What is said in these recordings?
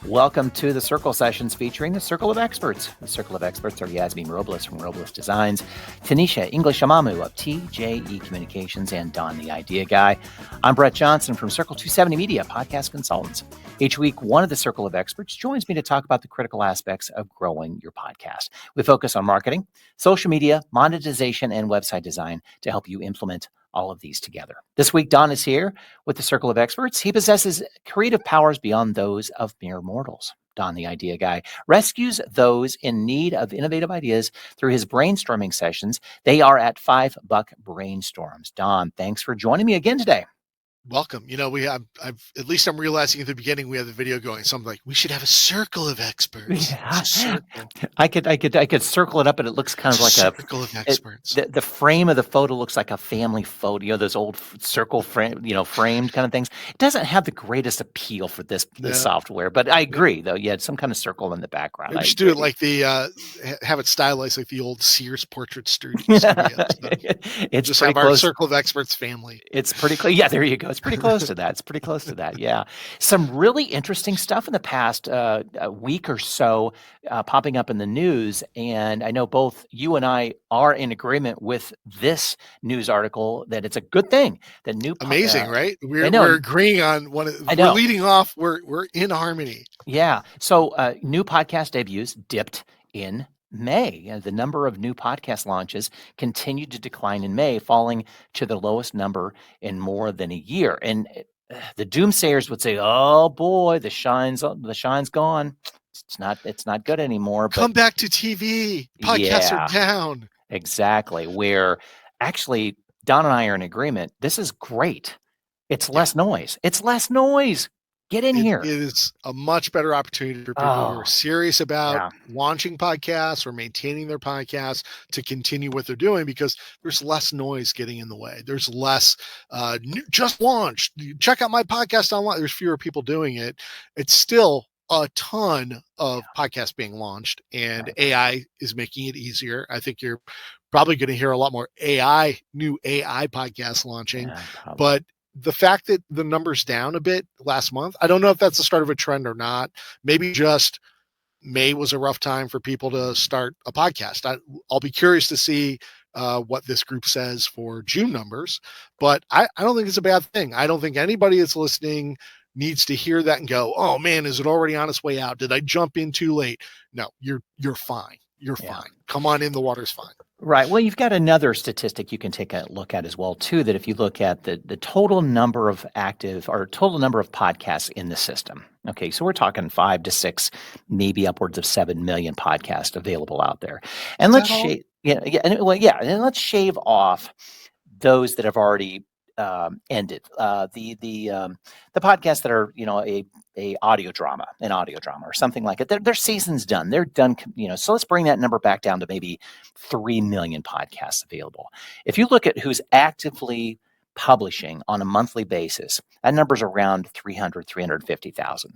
Welcome to the Circle Sessions featuring the Circle of Experts. The Circle of Experts are Yasmin Robles from Robles Designs, Tanisha English Amamu of TJE Communications, and Don the Idea Guy. I'm Brett Johnson from Circle 270 Media, podcast consultants. Each week, one of the Circle of Experts joins me to talk about the critical aspects of growing your podcast. We focus on marketing, social media, monetization, and website design to help you implement all of these together. This week, Don is here with the Circle of Experts. He possesses creative powers beyond those of mere mortals. Don, the Idea Guy, rescues those in need of innovative ideas through his brainstorming sessions. They are at $5 Brainstorms. Don, thanks for joining me again today. Welcome. You know, at least I'm realizing at the beginning we have the video going. So I'm like, we should have a circle of experts. Yeah. Circle. I could circle it up, and it looks kind of like a circle of experts. The frame of the photo looks like a family photo. You know, those old circle frame, framed kind of things. It doesn't have the greatest appeal for this software, but I agree though. You had some kind of circle in the background. Maybe do it like have it stylized like the old Sears portrait studio. It's just have our circle of experts family. It's pretty close. Yeah, there you go. It's pretty close to that. Yeah. Some really interesting stuff in the past a week or so popping up in the news. And I know both you and I are in agreement with this news article that it's a good thing that new. Amazing, right? We're agreeing on one. We're leading off. We're in harmony. Yeah. So new podcast debuts dipped in May. The number of new podcast launches continued to decline in May, falling to the lowest number in more than a year. And the doomsayers would say, "Oh boy, the shine's gone. It's not good anymore." But come back to TV. Podcasts are down. Exactly. Where actually Don and I are in agreement. This is great. It's less noise. Get in here. It is a much better opportunity for people who are serious about launching podcasts or maintaining their podcasts to continue what they're doing, because there's less noise getting in the way. There's less just launched. Check out my podcast online. There's fewer people doing it. It's still a ton of podcasts being launched, and AI is making it easier. I think you're probably going to hear a lot more new AI podcasts launching, but the fact that the number's down a bit last month, I don't know if that's the start of a trend or not. Maybe just May was a rough time for people to start a podcast. I'll be curious to see what this group says for June numbers, but I don't think it's a bad thing. I don't think anybody that's listening needs to hear that and go, "Oh man, is it already on its way out? Did I jump in too late?" No, you're fine. You're fine. Come on in. The water's fine. Right. Well, you've got another statistic you can take a look at as well, too, that if you look at the total number of total number of podcasts in the system. Okay. So we're talking 5 to 6, maybe upwards of 7 million podcasts available out there. And let's let's shave off those that have already ended. The podcasts that are, an audio drama or something like it. Their season's done. They're done, so let's bring that number back down to maybe 3 million podcasts available. If you look at who's actively publishing on a monthly basis, that number's around 350,000.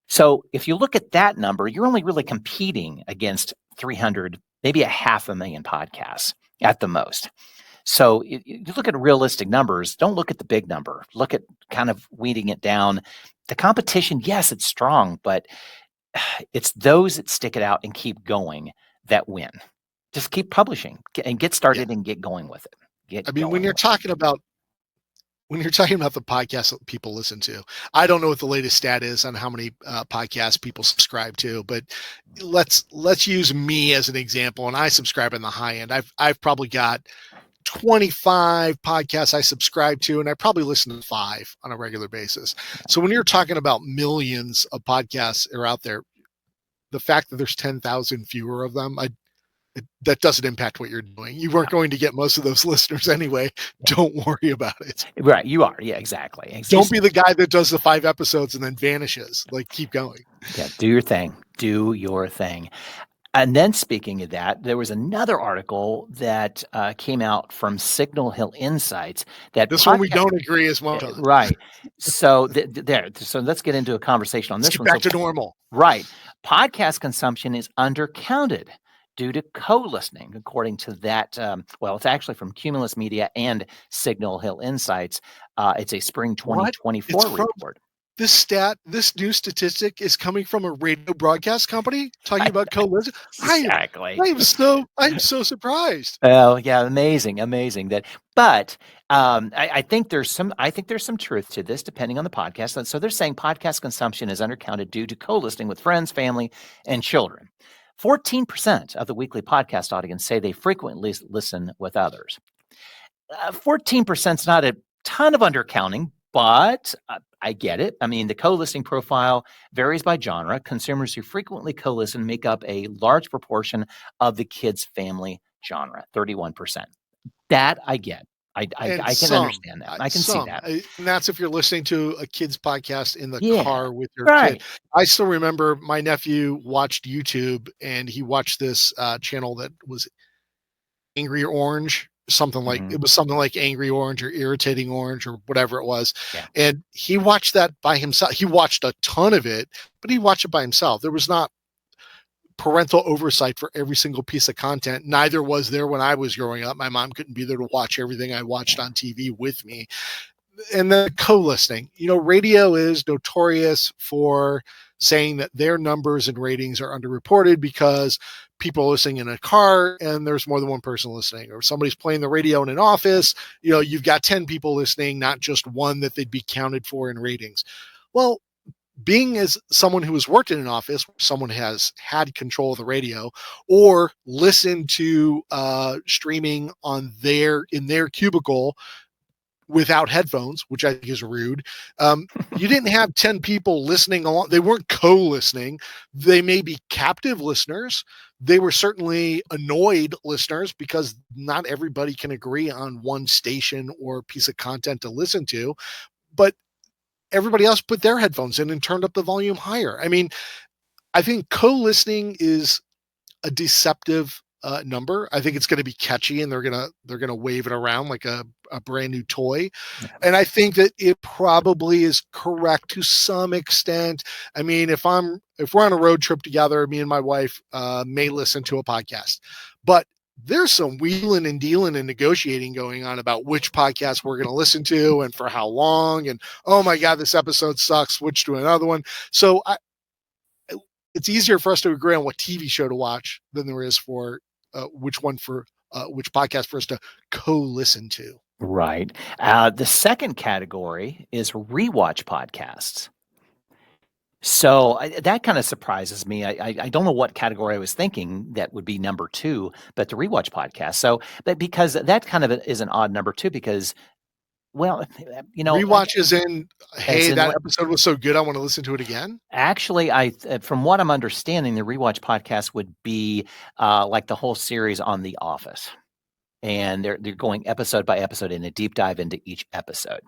So if you look at that number, you're only really competing against 300, maybe 500,000 podcasts at the most. So you look at realistic numbers, don't look at the big number. Look at kind of weeding it down. The competition, yes, it's strong, but it's those that stick it out and keep going that win. Just keep publishing and get started and get going with it. When you're talking about the podcasts that people listen to, I don't know what the latest stat is on how many podcasts people subscribe to, but let's use me as an example. And I subscribe in the high end. I've probably got 25 podcasts I subscribe to, and I probably listen to 5 on a regular basis. So when you're talking about millions of podcasts are out there, the fact that there's 10,000 fewer of them, that doesn't impact what you're doing. You weren't going to get most of those listeners anyway. Don't worry about it. Right. You are. Yeah, exactly. Don't be the guy that does the 5 episodes and then vanishes. Like, keep going. Yeah. Do your thing. And then speaking of that, there was another article that came out from Signal Hill Insights that one we don't agree as well. Right. So So let's get into a conversation on this one. Back to normal. Right. Podcast consumption is undercounted due to co-listening, according to that. It's actually from Cumulus Media and Signal Hill Insights. It's a spring What? It's 2024 from report. this new statistic is coming from a radio broadcast company talking about co-listen. Exactly. I'm so surprised. Oh, yeah, amazing that. But I think there's some truth to this, depending on the podcast. And so they're saying podcast consumption is undercounted due to co-listening with friends, family, and children. 14% of the weekly podcast audience say they frequently listen with others. 14% is not a ton of undercounting, but I get it. I mean, the co-listening profile varies by genre. Consumers who frequently co-listen make up a large proportion of the kids' family genre, 31%. That I get. I can understand that. I can see that. And that's if you're listening to a kid's podcast in the Yeah, car with your kid. right. I still remember my nephew watched YouTube, and he watched this channel that was Angry Orange, it was something like Angry Orange or Irritating Orange or whatever it was. Yeah. And he watched that by himself. He watched a ton of it, but he watched it by himself. There was not parental oversight for every single piece of content. Neither was there when I was growing up. My mom couldn't be there to watch everything I watched on TV with me. And then co-listening. Radio is notorious for saying that their numbers and ratings are underreported because people are listening in a car and there's more than one person listening, or somebody's playing the radio in an office. You've got 10 people listening, not just one that they'd be counted for in ratings. Well, being as someone who has worked in an office, someone has had control of the radio or listened to streaming in their cubicle without headphones, which I think is rude. You didn't have 10 people listening along. They weren't co-listening. They may be captive listeners. They were certainly annoyed listeners because not everybody can agree on one station or piece of content to listen to. But everybody else put their headphones in and turned up the volume higher. I mean, I think co-listening is a deceptive number. I think it's going to be catchy, and they're gonna wave it around like a brand new toy. Yeah. And I think that it probably is correct to some extent. I mean, if we're on a road trip together, me and my wife may listen to a podcast, but there's some wheeling and dealing and negotiating going on about which podcast we're going to listen to and for how long. And oh my God, this episode sucks. Switch to another one. So it's easier for us to agree on what TV show to watch than there is for which podcast for us to co-listen to. Right. The second category is rewatch podcasts. So that kind of surprises me. I don't know what category I was thinking that would be number 2, but the rewatch podcast. So, but because that kind of is an odd number too, because rewatch is in, hey, that episode was so good, I want to listen to it again. Actually, from what I'm understanding, the rewatch podcast would be like the whole series on The Office, and they're going episode by episode in a deep dive into each episode.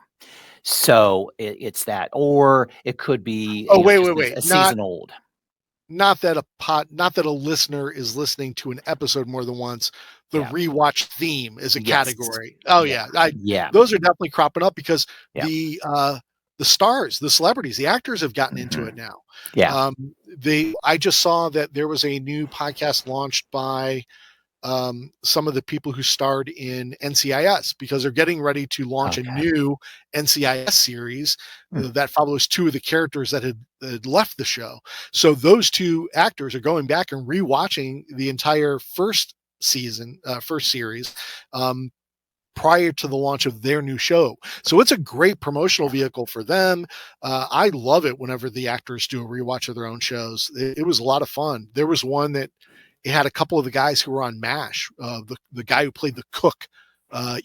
So it's that, or it could be a season old. Not that a listener is listening to an episode more than once. The rewatch theme is a category. Oh yeah. Those are definitely cropping up because the stars, the celebrities, the actors have gotten into it now. Yeah. I just saw that there was a new podcast launched by some of the people who starred in NCIS, because they're getting ready to launch a new NCIS series that follows 2 of the characters that had left the show. So those 2 actors are going back and rewatching the entire first series prior to the launch of their new show. So it's a great promotional vehicle for them. I love it whenever the actors do a rewatch of their own shows. It was a lot of fun. There was one that it had a couple of the guys who were on MASH, the guy who played the cook,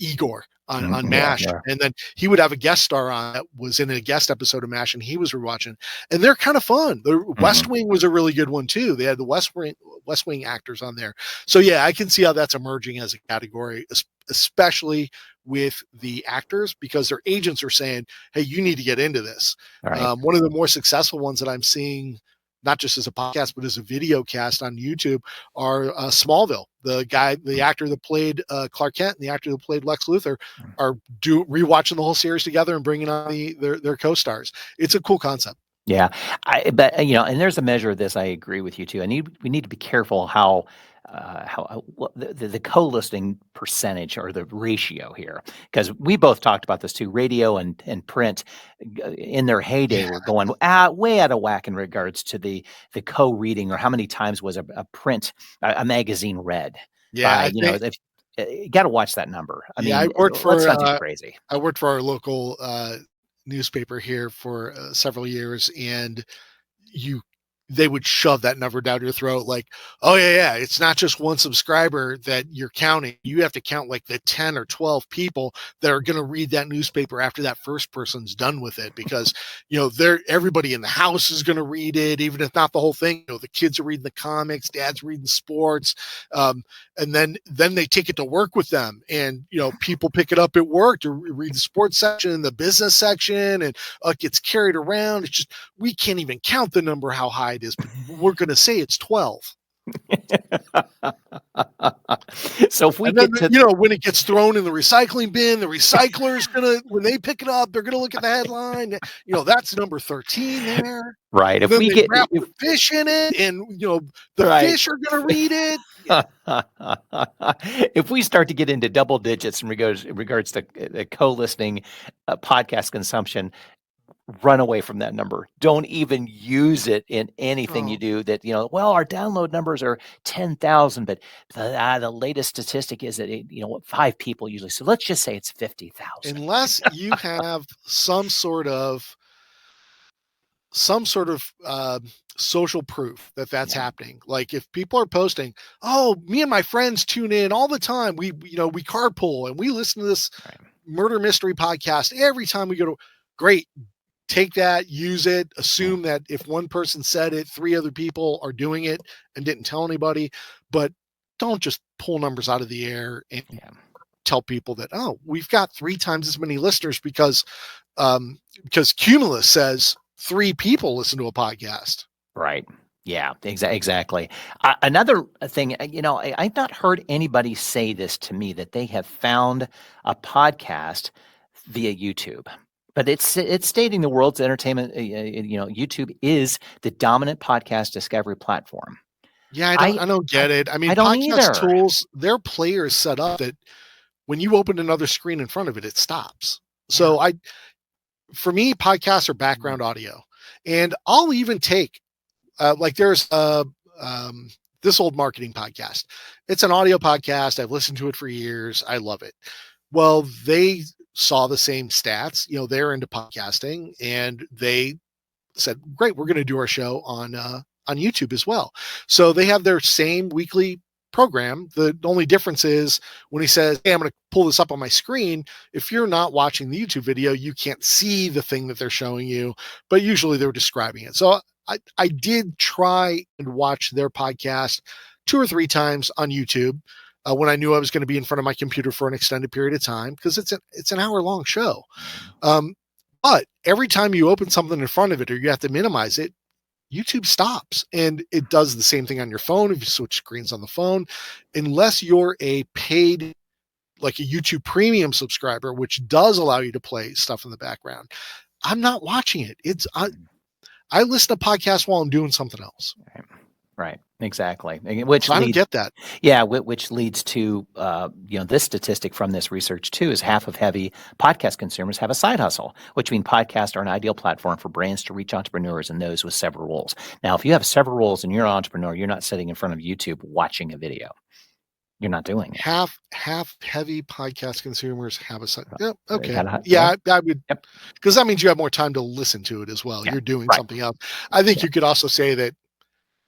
Igor on MASH. And then he would have a guest star on that was in a guest episode of MASH, and he was rewatching, and they're kind of fun. The West Wing was a really good one too. They had the West Wing actors on there. So yeah, I can see how that's emerging as a category, especially with the actors, because their agents are saying, hey, you need to get into this. Right. One of the more successful ones that I'm seeing, not just as a podcast, but as a video cast on YouTube, are Smallville. The actor that played Clark Kent and the actor that played Lex Luthor are rewatching the whole series together and bringing on their co-stars. It's a cool concept. Yeah. But and there's a measure of this. I agree with you too. We need to be careful how the co-listening percentage or the ratio here, because we both talked about this too. Radio and print in their heyday were going way out of whack in regards to the co-reading, or how many times was a print a magazine read by, I think, if you got to watch that number. I mean, let's for not do crazy. I worked for our local newspaper here for several years, and you they would shove that number down your throat like, oh yeah, it's not just one subscriber that you're counting. You have to count like the 10 or 12 people that are going to read that newspaper after that first person's done with it, because they're everybody in the house is going to read it, even if not the whole thing. The kids are reading the comics, dad's reading sports, and then they take it to work with them, and people pick it up at work to read the sports section, the business section, and it gets carried around. It's just, we can't even count the number how high it is, but we're going to say it's 12. So if we and then, get to when it gets thrown in the recycling bin, the recycler's gonna, when they pick it up, they're gonna look at the headline. That's number 13 there. right, And if then we they get wrap the fish in it, and the right. fish are gonna read it. If we start to get into double digits in regards to the co-listening podcast consumption, run away from that number. Don't even use it in anything you do. That our download numbers are 10,000, but the latest statistic is that 5 people usually. So let's just say it's 50,000. Unless you have some sort of social proof that that's happening. Like if people are posting, oh, me and my friends tune in all the time. We carpool and we listen to this murder mystery podcast every time we go to. Great. Take that, use it, assume that if one person said it, 3 other people are doing it and didn't tell anybody. But don't just pull numbers out of the air and tell people that, oh, we've got 3 times as many listeners because Cumulus says 3 people listen to a podcast. Right. Yeah, exactly. Another thing, I've not heard anybody say this to me, that they have found a podcast via YouTube. But it's stating the world's entertainment. YouTube is the dominant podcast discovery platform. Yeah, I don't get it. I mean, I don't podcast either. tools, their player is set up that when you open another screen in front of it, it stops. Yeah. So for me, podcasts are background audio, and I'll even take like there's This Old Marketing podcast. It's an audio podcast. I've listened to it for years. I love it. Well, they saw the same stats. They're into podcasting, and they said, great, we're going to do our show on YouTube as well. So they have their same weekly program. The only difference is when he says, hey, I'm going to pull this up on my screen. If you're not watching the YouTube video, you can't see the thing that they're showing you, but usually they're describing it. So I did try and watch their podcast 2 or 3 times on YouTube when I knew I was going to be in front of my computer for an extended period of time, because it's an hour-long show. But every time you open something in front of it or you have to minimize it, YouTube stops, and it does the same thing on your phone. If you switch screens on the phone, unless you're a paid, like a YouTube premium subscriber, which does allow you to play stuff in the background, I'm not watching it. I listen to podcasts while I'm doing something else. Right. Exactly. So I don't get that. Yeah, which leads to this statistic from this research too, is half of heavy podcast consumers have a side hustle, which means podcasts are an ideal platform for brands to reach entrepreneurs and those with several roles. Now, if you have several roles and you're an entrepreneur, you're not sitting in front of YouTube watching a video. You're not doing it. Half heavy podcast consumers have a side. Yep. Okay. Yeah. I would, because that means you have more time to listen to it as well. Yeah, you're doing something else. I think you could also say that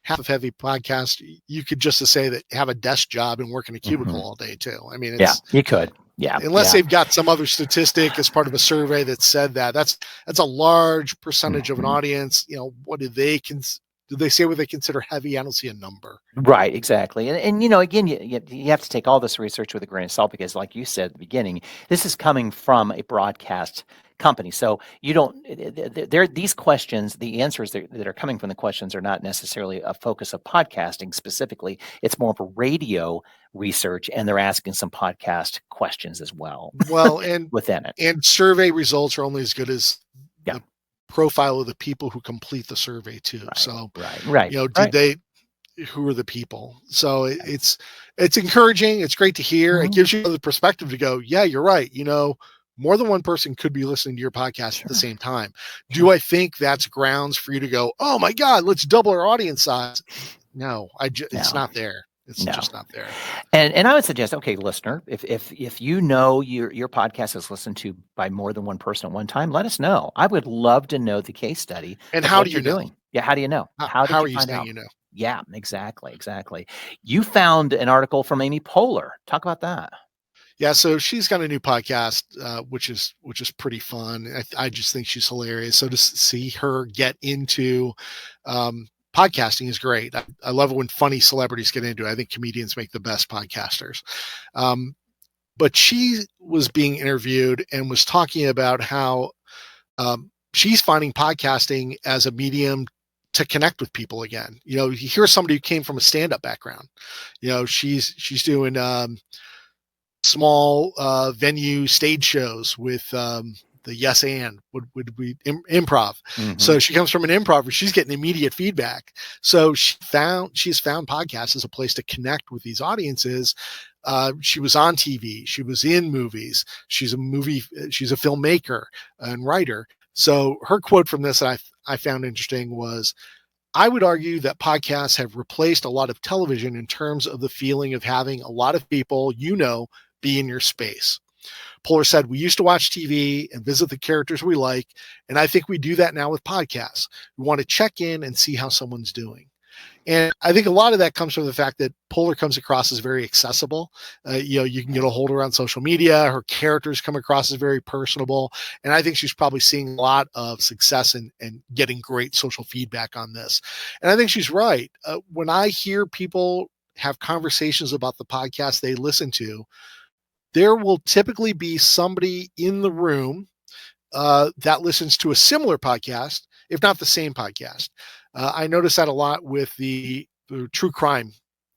half of heavy podcast, you could just say that have a desk job and work in a cubicle all day too. I mean, you could. Yeah. Unless they've got some other statistic as part of a survey that said that's a large percentage of an audience. What do they say what they consider heavy? I don't see a number. Right, exactly. And again, you have to take all this research with a grain of salt, because like you said at the beginning, this is coming from a broadcast company. So you don't, these questions, the answers that are coming from the questions are not necessarily a focus of podcasting specifically. It's more of a radio research, and they're asking some podcast questions as well. Well, and within it. And survey results are only as good as the profile of the people who complete the survey too. Right, so right. did they, who are the people. So it's encouraging. It's great to hear. It gives you the perspective to go, yeah, you're right. More than one person could be listening to your podcast at the same time. Do I think that's grounds for you to go, oh my God, let's double our audience size? No, it's not there. It's just not there. And I would suggest, okay, listener, if you know your podcast is listened to by more than one person at one time, let us know. I would love to know the case study And of how what do you're you know? doing. Yeah, how do you know? How did How you are you find saying out? you know? Yeah, exactly. You found an article from Amy Poehler. Talk about that. Yeah, so she's got a new podcast, which is pretty fun. I just think she's hilarious. So to see her get into podcasting is great. I love it when funny celebrities get into it. I think comedians make the best podcasters. But she was being interviewed and was talking about how she's finding podcasting as a medium to connect with people again. You hear somebody who came from a stand-up background. She's doing small venue stage shows with the yes and would be improv. So she comes from an improv where she's getting immediate feedback. So she's found podcasts as a place to connect with these audiences. She was on TV. She was in movies. She's a filmmaker and writer. So her quote from this that I found interesting was, I would argue that podcasts have replaced a lot of television in terms of the feeling of having a lot of people be in your space. Poehler said, we used to watch TV and visit the characters we like, and I think we do that now with podcasts. We want to check in and see how someone's doing. And I think a lot of that comes from the fact that Poehler comes across as very accessible. You can get a hold of her on social media. Her characters come across as very personable. And I think she's probably seeing a lot of success and getting great social feedback on this. And I think she's right. When I hear people have conversations about the podcast they listen to, there will typically be somebody in the room that listens to a similar podcast, if not the same podcast. I notice that a lot with the true crime.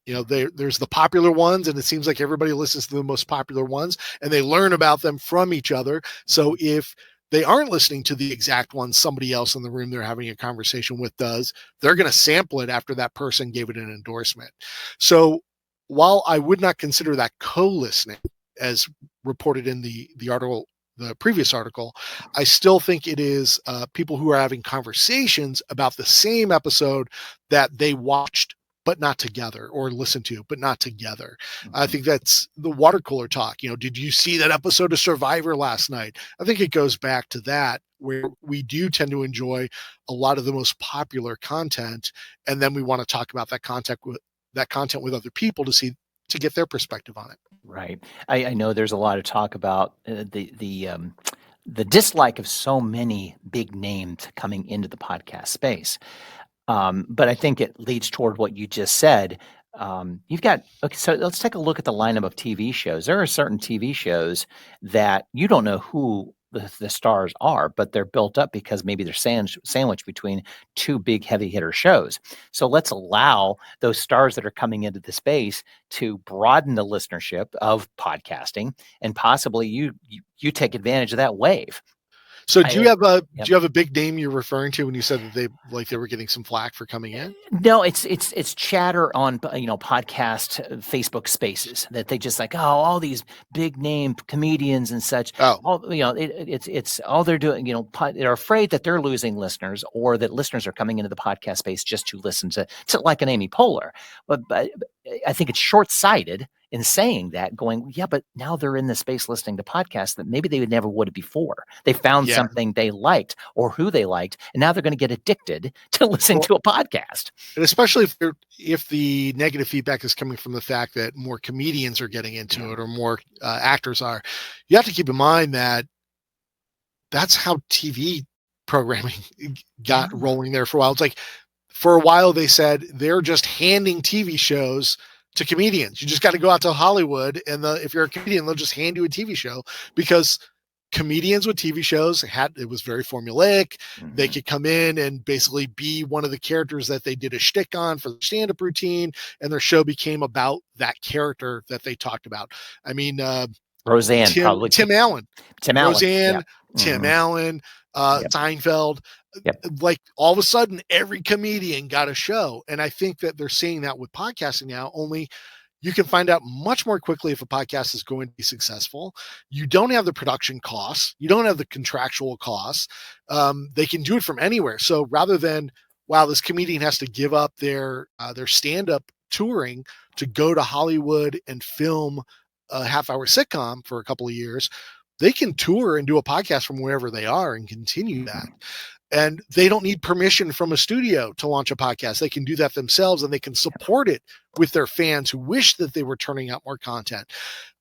There's the popular ones, and it seems like everybody listens to the most popular ones, and they learn about them from each other. So if they aren't listening to the exact one somebody else in the room they're having a conversation with does, they're going to sample it after that person gave it an endorsement. So while I would not consider that co-listening, as reported in the article, the previous article, I still think it is people who are having conversations about the same episode that they watched but not together, or listened to but not together. I think that's the water cooler talk. Did you see that episode of Survivor last night? I think it goes back to that, where we do tend to enjoy a lot of the most popular content, and then we want to talk about that content with other people to get their perspective on it. Right. I know there's a lot of talk about the dislike of so many big names coming into the podcast space. But I think it leads toward what you just said. So let's take a look at the lineup of TV shows. There are certain TV shows that you don't know who the stars are, but they're built up because maybe they're sandwiched between two big heavy hitter shows. So let's allow those stars that are coming into the space to broaden the listenership of podcasting, and possibly you take advantage of that wave. So do you have a big name you're referring to when you said that they were getting some flack for coming in? No, it's chatter on podcast Facebook Spaces that they just like, all these big name comedians and such. It's all they're doing. They're afraid that they're losing listeners, or that listeners are coming into the podcast space just to listen to like an Amy Poehler. But I think it's short-sighted in saying that, going, yeah, but now they're in the space listening to podcasts that maybe they never would have before. They found something they liked or who they liked, and now they're going to get addicted to listening to a podcast. And especially if the negative feedback is coming from the fact that more comedians are getting into it, or more actors are, you have to keep in mind that that's how TV programming got rolling there for a while. It's like, for a while they said they're just handing TV shows to comedians. You just got to go out to Hollywood, and if you're a comedian, they'll just hand you a TV show, because comedians with TV shows it was very formulaic. They could come in and basically be one of the characters that they did a shtick on for the stand-up routine, and their show became about that character that they talked about. I mean, Roseanne, Tim Allen, Tim Roseanne, Allen. Tim Allen, Seinfeld. Yep. Like all of a sudden, every comedian got a show. And I think that they're seeing that with podcasting now, only you can find out much more quickly if a podcast is going to be successful. You don't have the production costs. You don't have the contractual costs. They can do it from anywhere. So rather than, wow, this comedian has to give up their stand-up touring to go to Hollywood and film a half-hour sitcom for a couple of years, they can tour and do a podcast from wherever they are and continue that. And they don't need permission from a studio to launch a podcast. They can do that themselves, and they can support it with their fans who wish that they were turning out more content.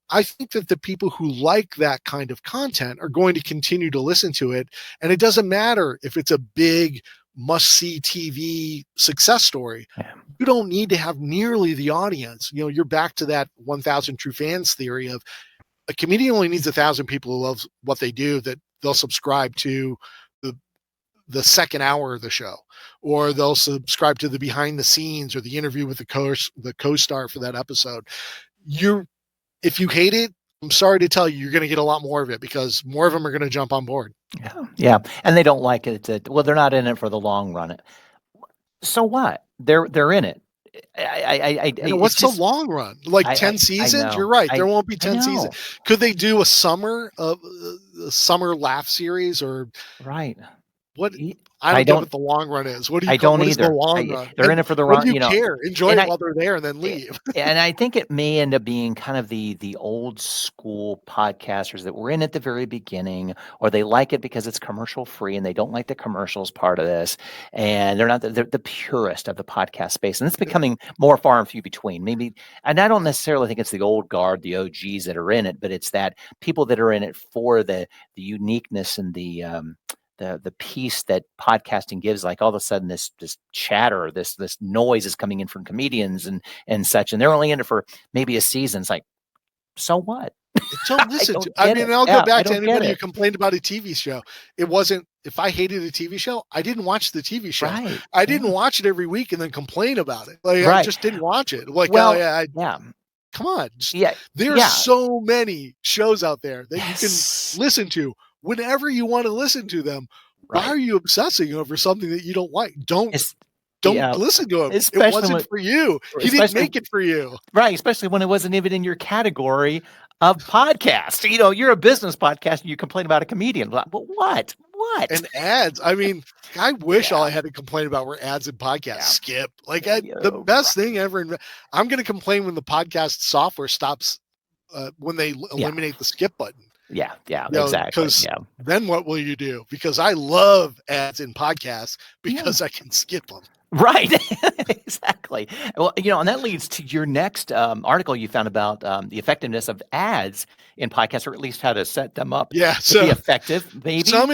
I think that the people who like that kind of content are going to continue to listen to it. And it doesn't matter if it's a big must-see TV success story. Yeah. You don't need to have nearly the audience. You know, you're back to that 1,000 true fans theory of a comedian only needs 1,000 people who love what they do, that they'll subscribe to the second hour of the show, or they'll subscribe to the behind the scenes or the interview with the co-star for that episode. If you hate it, I'm sorry to tell you, you're going to get a lot more of it because more of them are going to jump on board. Yeah. And they don't like it. Well, they're not in it for the long run. So what? They're in it. What's the long run? Like 10 seasons? You're right. There won't be 10 seasons. Could they do a summer laugh series or right? What? I don't know what the long run is. What do you? I don't what either. Is the long run? They're in it for the run. What do you care? Enjoy it while they're there and then leave. And I think it may end up being kind of the old school podcasters that were in at the very beginning, or they like it because it's commercial free and they don't like the commercials part of this, and they're not they're the purist of the podcast space, and it's becoming more far and few between. Maybe, and I don't necessarily think it's the old guard, the OGs that are in it, but it's that people that are in it for the uniqueness and the piece that podcasting gives. Like all of a sudden this chatter, this noise is coming in from comedians and such, and they're only in it for maybe a season. It's like, so what? Don't listen I mean, I'll go back to anybody who complained about a TV show. It wasn't, if I hated a TV show, I didn't watch the TV show. Right. I didn't watch it every week and then complain about it. Like I just didn't watch it. Like, come on. There are so many shows out there that you can listen to whenever you want to listen to them. Why are you obsessing over something that you don't like? Don't listen to him. It wasn't for you. He didn't make it for you. Right. Especially when it wasn't even in your category of podcast. You know, you're a business podcast and you complain about a comedian. But what? And ads. I mean, I wish all I had to complain about were ads and podcasts. Skip. Like the best thing ever. I'm going to complain when the podcast software stops, when they eliminate the skip button. Yeah, exactly. Because then what will you do? Because I love ads in podcasts because I can skip them. Right. Exactly. Well, you know, and that leads to your next article you found about the effectiveness of ads in podcasts, or at least how to set them up to be effective. Maybe. So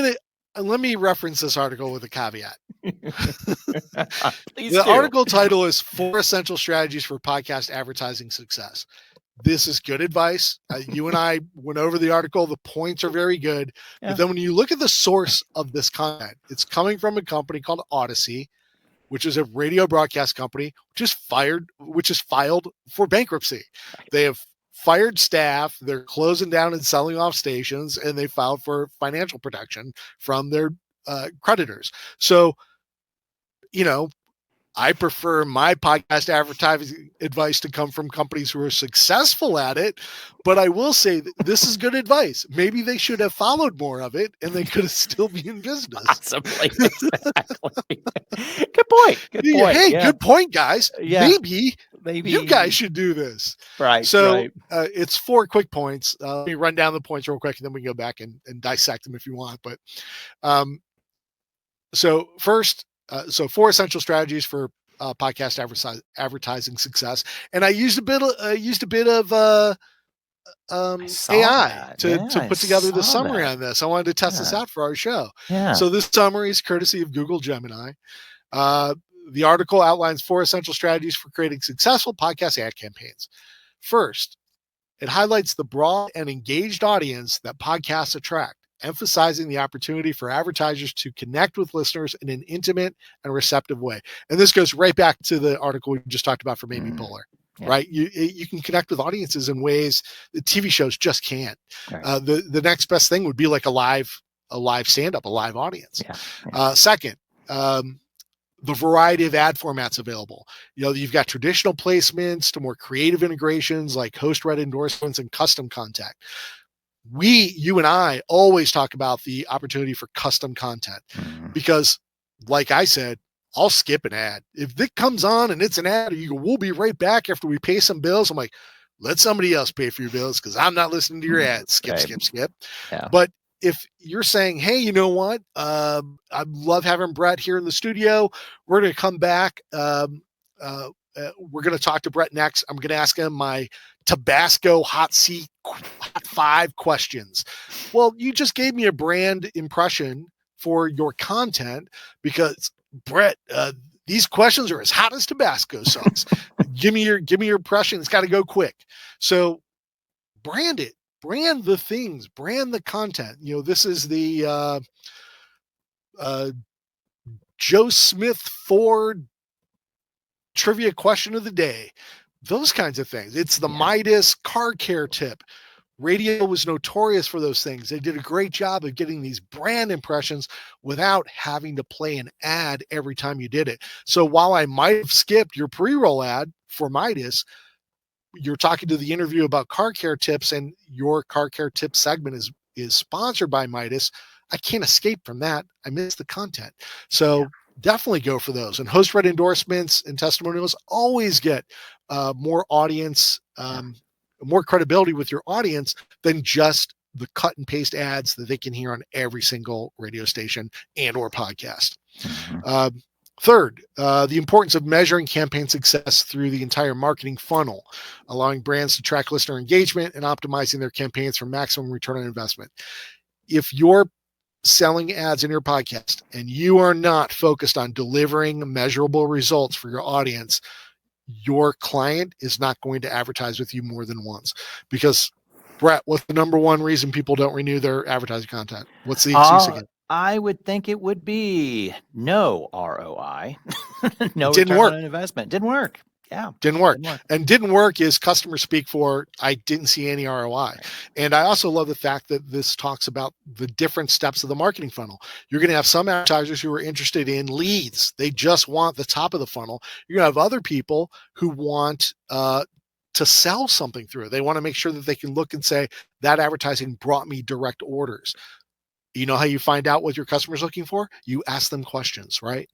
let me reference this article with a caveat. The article title is 4 Essential Strategies for Podcast Advertising Success. This is good advice. You and I went over the article. The points are very good. But then when you look at the source of this content, it's coming from a company called Odyssey, which is a radio broadcast company, which is filed for bankruptcy. They have fired staff. They're closing down and selling off stations, and they filed for financial protection from their creditors. So, you know, I prefer my podcast advertising advice to come from companies who are successful at it, but I will say that this is good advice. Maybe they should have followed more of it and they could still be in business. Possibly. Exactly. Good point. Hey, good point, guys. Maybe you guys should do this. Right. So it's 4 quick points. Let me run down the points real quick and then we can go back and dissect them if you want. But so first, 4 essential strategies for podcast advertising success, and I used a bit of AI to put together the summary on this. I wanted to test this out for our show. So this summary is courtesy of Google Gemini. The article outlines 4 essential strategies for creating successful podcast ad campaigns. First, it highlights the broad and engaged audience that podcasts attract, emphasizing the opportunity for advertisers to connect with listeners in an intimate and receptive way. And this goes right back to the article we just talked about from Amy Poehler, right? You can connect with audiences in ways that TV shows just can't. The next best thing would be like a live a live stand-up, a live audience. Yeah. Second, the variety of ad formats available. You've got traditional placements to more creative integrations like host-read endorsements and custom content. You and I always talk about the opportunity for custom content because, like I said, I'll skip an ad. If it comes on and it's an ad, you go, we'll be right back after we pay some bills. I'm like, let somebody else pay for your bills because I'm not listening to your ads. Skip, Right. skip. Yeah. But if you're saying, hey, you know what? I love having Brett here in the studio. We're going to come back. We're going to talk to Brett next. I'm going to ask him my Tabasco hot 5 questions. Well, you just gave me a brand impression for your content because Brett, these questions are as hot as Tabasco sauce. give me your impression. It's got to go quick. So brand it. Brand the things, brand the content. This is the Joe Smith Ford trivia question of the day. Those kinds of things. It's the Midas car care tip. Radio was notorious for those things. They did a great job of getting these brand impressions without having to play an ad every time you did it. So while I might have skipped your pre-roll ad for Midas, you're talking to the interview about car care tips and your car care tip segment is sponsored by Midas. I can't escape from that. I miss the content. So definitely go for those. And host read endorsements and testimonials always get more audience, more credibility with your audience than just the cut and paste ads that they can hear on every single radio station and or podcast. Third, the importance of measuring campaign success through the entire marketing funnel, allowing brands to track listener engagement and optimizing their campaigns for maximum return on investment. If you're selling ads in your podcast and you are not focused on delivering measurable results for your audience, your client is not going to advertise with you more than once. Because, Brett, what's the number one reason people don't renew their advertising content? What's the excuse again? I would think it would be no ROI, no Didn't return work. on investment. Didn't work. Yeah. Didn't work. And didn't work is customer speak for I didn't see any ROI. Right. And I also love the fact that this talks about the different steps of the marketing funnel. You're going to have some advertisers who are interested in leads. They just want the top of the funnel. You're going to have other people who want to sell something through it. They want to make sure that they can look and say, that advertising brought me direct orders. You know how you find out what your customer's looking for? You ask them questions, right?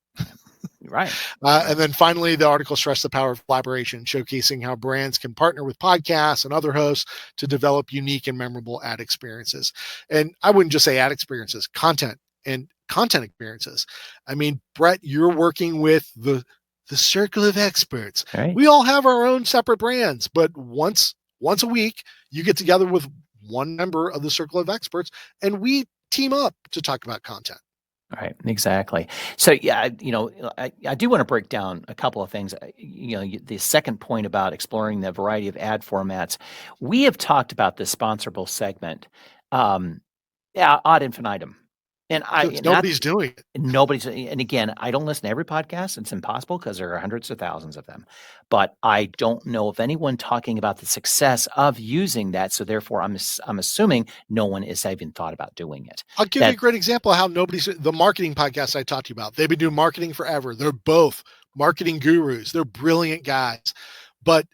Right. And then finally, the article stressed the power of collaboration, showcasing how brands can partner with podcasts and other hosts to develop unique and memorable ad experiences. And I wouldn't just say ad experiences, content experiences. I mean, Brett, you're working with the circle of experts. Right. We all have our own separate brands, but once a week, you get together with one member of the circle of experts and we team up to talk about content. Right, exactly. So yeah, I do want to break down a couple of things. The second point about exploring the variety of ad formats, we have talked about the sponsorable segment, ad infinitum, and nobody's doing it. And again, I don't listen to every podcast. It's impossible because there are hundreds of thousands of them. But I don't know of anyone talking about the success of using that. So therefore, I'm assuming no one has even thought about doing it. I'll give you a great example of how the marketing podcast I talked to you about. They've been doing marketing forever. They're both marketing gurus. They're brilliant guys. But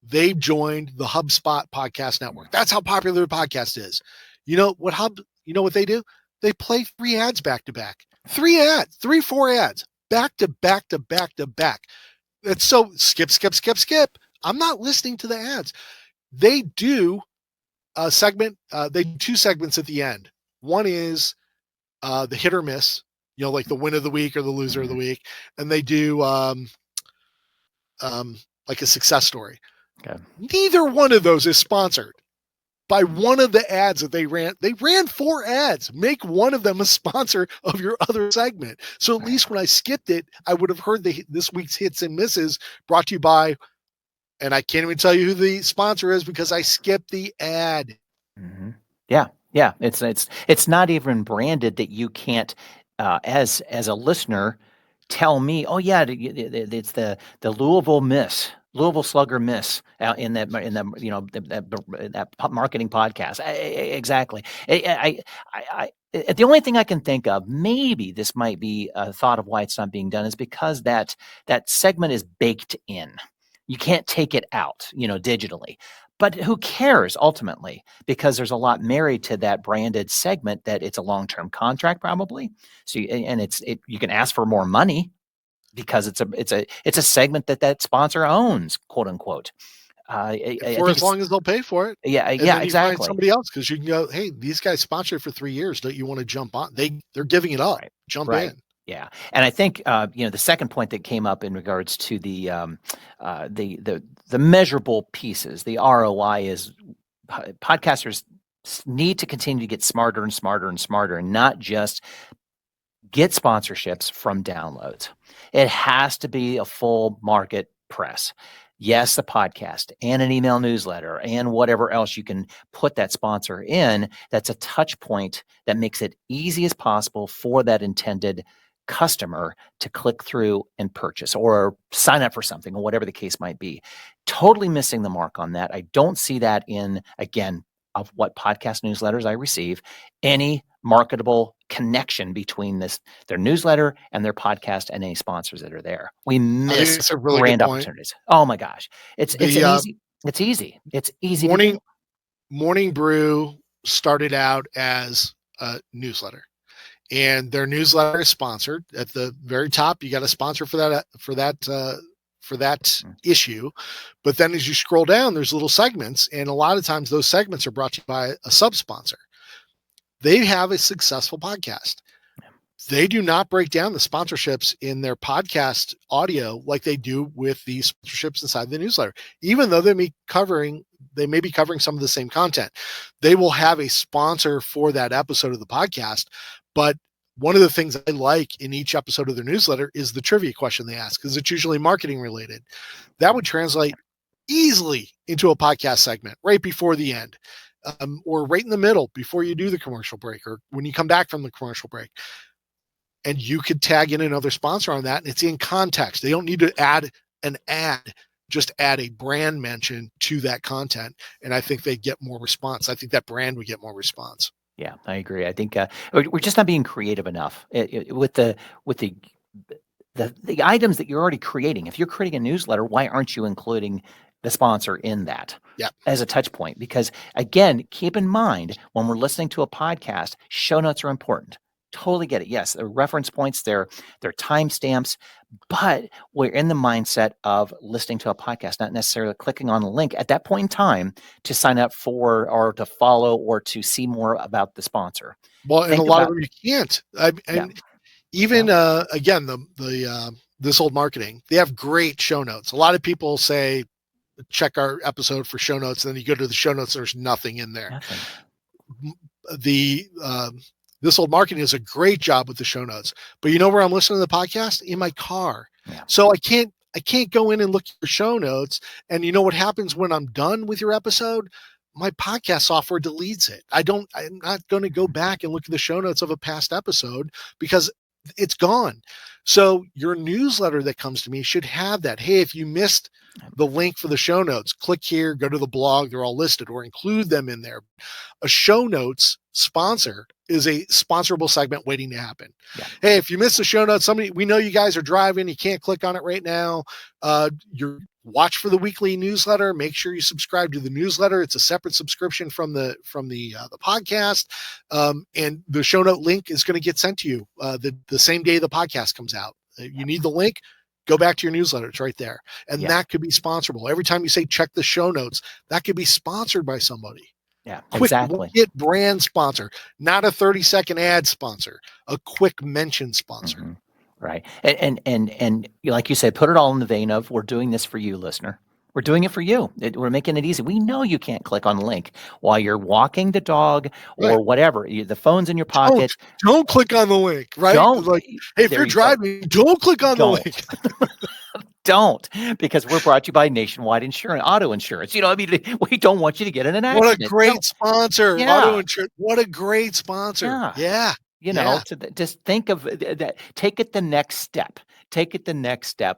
they've joined the HubSpot podcast network. That's how popular their podcast is. You know what they do? They play 3 ads back to back. 4 ads back to back to back to back. It's so skip. I'm not listening to the ads. They do a segment. They do 2 segments at the end. One is the hit or miss, like the win of the week or the loser of the week. And they do like a success story. Okay. Neither one of those is sponsored by one of the ads that they ran. They ran 4 ads. Make one of them a sponsor of your other segment. So at least when I skipped it, I would have heard this week's hits and misses brought to you by, and I can't even tell you who the sponsor is because I skipped the ad. Mm-hmm. Yeah. It's not even branded that you can't, as a listener, tell me, oh yeah, it's the Louisville Slugger miss. in that marketing podcast. Exactly. The only thing I can think of, maybe this might be a thought of why it's not being done, is because that segment is baked in. You can't take it out, digitally. But who cares ultimately? Because there's a lot married to that branded segment, that it's a long-term contract probably. So you can ask for more money because it's a segment that sponsor owns, quote unquote. I For think as long as they'll pay for it. yeah, And then you find exactly. somebody else, because you can go, hey, these guys sponsored for 3 years. Don't you want to jump on? They're giving it up. Right. Jump Right. in. Yeah, and I think the second point that came up in regards to the measurable pieces, the ROI, is podcasters need to continue to get smarter and smarter and smarter, and not just get sponsorships from downloads. It has to be a full market press. Yes, the podcast and an email newsletter and whatever else you can put that sponsor in, that's a touch point that makes it easy as possible for that intended customer to click through and purchase or sign up for something, or whatever the case might be. Totally missing the mark on that. I don't see that in, again, of what podcast newsletters I receive, any marketable connection between their newsletter and their podcast and any sponsors that are there. We I think miss it's a really good brand point. opportunities. Oh my gosh. It's The easy to do. Morning Brew started out as a newsletter, and their newsletter is sponsored. At the very top, you got a sponsor for that issue. But then as you scroll down, there's little segments, and a lot of times those segments are brought to you by a sub-sponsor. They have a successful podcast. They do not break down the sponsorships in their podcast audio like they do with the sponsorships inside the newsletter. Even though they may be covering some of the same content, they will have a sponsor for that episode of the podcast. But one of the things I like in each episode of their newsletter is the trivia question they ask, because it's usually marketing related. That would translate easily into a podcast segment right before the end, or right in the middle before you do the commercial break, or when you come back from the commercial break. And you could tag in another sponsor on that, and it's in context. They don't need to add an ad, just add a brand mention to that content. And I think they get more response. I think that brand would get more response. Yeah, I agree. I think we're just not being creative enough with the items that you're already creating. If you're creating a newsletter, why aren't you including the sponsor in that as a touch point? Because again, keep in mind, when we're listening to a podcast, show notes are important. Totally get it. Yes, they're reference points, they're timestamps, but we're in the mindset of listening to a podcast, not necessarily clicking on a link at that point in time to sign up for, or to follow, or to see more about the sponsor. Well, and a lot of them you can't. Even again, the This Old Marketing, they have great show notes. A lot of people say, check our episode for show notes, and then you go to the show notes, there's nothing in there. This Old Marketing does a great job with the show notes. But you know where I'm listening to the podcast? In my car. Yeah. So I can't go in and look at your show notes. And you know what happens when I'm done with your episode? My podcast software deletes it. I'm not going to go back and look at the show notes of a past episode because it's gone. So your newsletter that comes to me should have that. Hey, if you missed the link for the show notes, click here, go to the blog, they're all listed, or include them in there. A show notes sponsor is a sponsorable segment waiting to happen. Yeah. Hey, if you missed the show notes, we know you guys are driving, you can't click on it right now. You're watch for the weekly newsletter. Make sure you subscribe to the newsletter. It's a separate subscription from the podcast. And the show note link is going to get sent to you the same day the podcast comes out. You need the link, go back to your newsletter. It's right there. And that could be sponsorable. Every time you say check the show notes, that could be sponsored by somebody. Yeah, quick, exactly. Get brand sponsor, not a 30-second ad sponsor, a quick mention sponsor. Mm-hmm. Right. And like you said, put it all in the vein of, we're doing this for you, listener. We're doing it for you. We're making it easy. We know you can't click on the link while you're walking the dog or whatever. The phone's in your pocket. Don't click on the link, right? Don't. Like, hey, if you're driving, don't click on the link. Don't, because we're brought to you by Nationwide Auto Insurance. We don't want you to get in an accident. What a great sponsor. Yeah. Auto Insurance. What a great sponsor. Yeah. To just think of that. Take it the next step.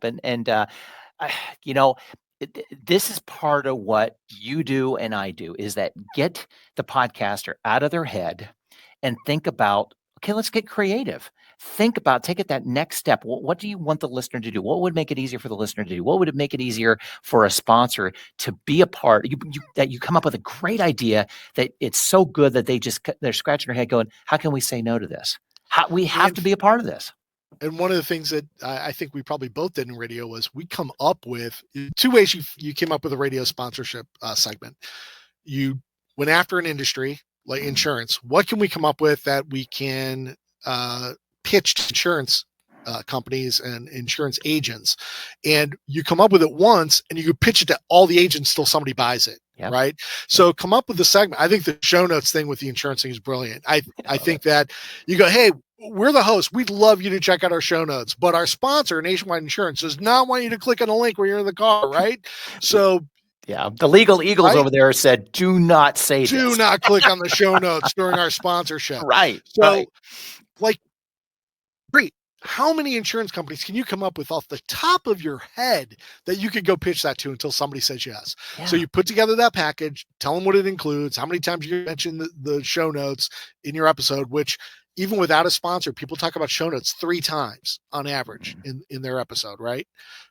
And this is part of what you do and I do, is that get the podcaster out of their head and think about, okay, let's get creative. Think about, take it that next step. What do you want the listener to do? What would make it easier for the listener to do? What would it make it easier for a sponsor to be a part? That you come up with a great idea that it's so good that they're scratching their head going, how can we say no to this? We have to be a part of this. And one of the things that I think we probably both did in radio was we come up with two ways you came up with a radio sponsorship segment. You went after an industry like insurance. What can we come up with that we can pitch to insurance companies and insurance agents? And you come up with it once and you could pitch it to all the agents till somebody buys it. Yep. Right. So come up with the segment. I think the show notes thing with the insurance thing is brilliant. I think that you go, hey, we're the host. We'd love you to check out our show notes, but our sponsor, Nationwide Insurance, does not want you to click on a link when you're in the car, right? So, yeah, the legal eagles over there said, do not say this. Do not click on the show notes during our sponsorship. Right. So, like, great. How many insurance companies can you come up with off the top of your head that you could go pitch that to until somebody says yes? Yeah. So you put together that package, tell them what it includes, how many times you mention the show notes in your episode, which even without a sponsor, people talk about show notes 3 times on average in their episode, right?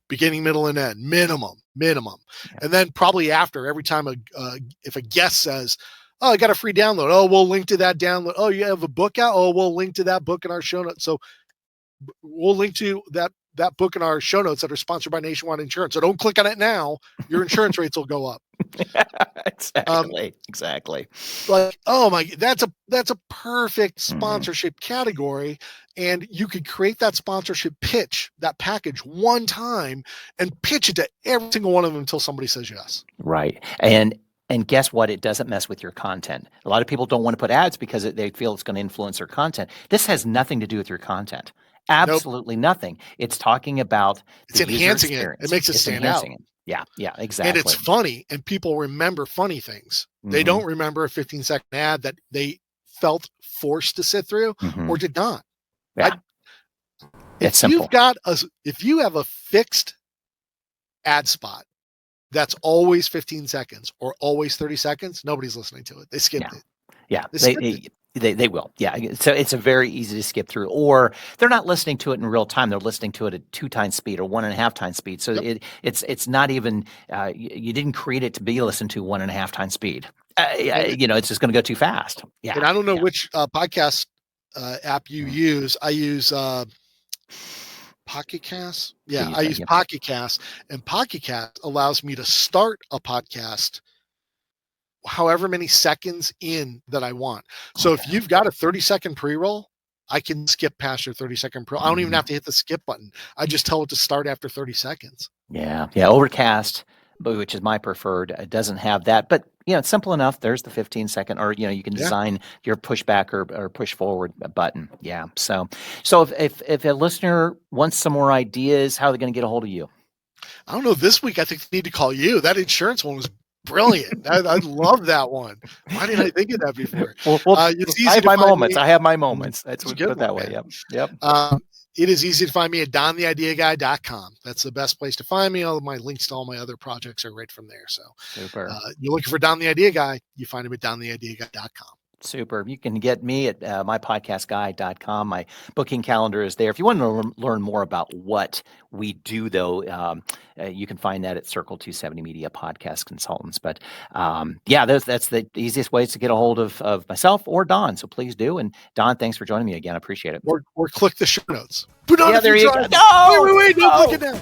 Beginning, middle, and end, minimum. Yeah. And then probably after, every time if a guest says, oh, I got a free download. Oh, we'll link to that download. Oh, you have a book out? Oh, we'll link to that book in our show notes. So we'll link to that book in our show notes that are sponsored by Nationwide Insurance. So don't click on it now. Your insurance rates will go up. Exactly. Like, oh my, that's a perfect sponsorship category. And you could create that sponsorship pitch, that package one time and pitch it to every single one of them until somebody says yes. Right. And guess what? It doesn't mess with your content. A lot of people don't want to put ads because they feel it's going to influence their content. This has nothing to do with your content. Absolutely nothing. It's talking about it's enhancing it. It makes it stand out. Yeah, exactly. And it's funny, and people remember funny things. They don't remember a 15-second ad that they felt forced to sit through or did not. Yeah. It's simple. If you have a fixed ad spot that's always 15 seconds or always 30 seconds, nobody's listening to it. They skipped it. Yeah, they will. Yeah, so it's a very easy to skip through, or they're not listening to it in real time. They're listening to it at 2 times speed or 1.5 times speed. So it's not even you didn't create it to be listened to 1.5 times speed. It's just going to go too fast. Yeah, and I don't know which podcast app you use. I use Pocket Cast. Yeah, I use Pocket Cast, and Pocket Cast allows me to start a podcast however many seconds in that I want. So if you've got a 30-second pre-roll, I can skip past your 30-second pre-roll. I don't even have to hit the skip button. I just tell it to start after 30 seconds. Yeah. Overcast, which is my preferred, it doesn't have that. But, it's simple enough. There's the 15-second, or, you can design your push back or push forward button. Yeah. So if a listener wants some more ideas, how are they going to get a hold of you? I don't know. This week, I think they need to call you. That insurance one was brilliant. I love that one. Why didn't I think of that before? It's easy I have my moments. I have my moments. That's what put that way. Yep. It is easy to find me at dontheideaguy.com. That's the best place to find me. All of my links to all my other projects are right from there. So super. You're looking for Don the Idea Guy, you find him at dontheideaguy.com. Super. You can get me at mypodcastguy.com. My booking calendar is there. If you want to learn more about what we do, though, you can find that at Circle 270 Media Podcast Consultants. But that's the easiest ways to get a hold of myself or Don. So please do. And Don, thanks for joining me again. I appreciate it. Or click the show notes. Put on there you go. No! Wait, don't click it now.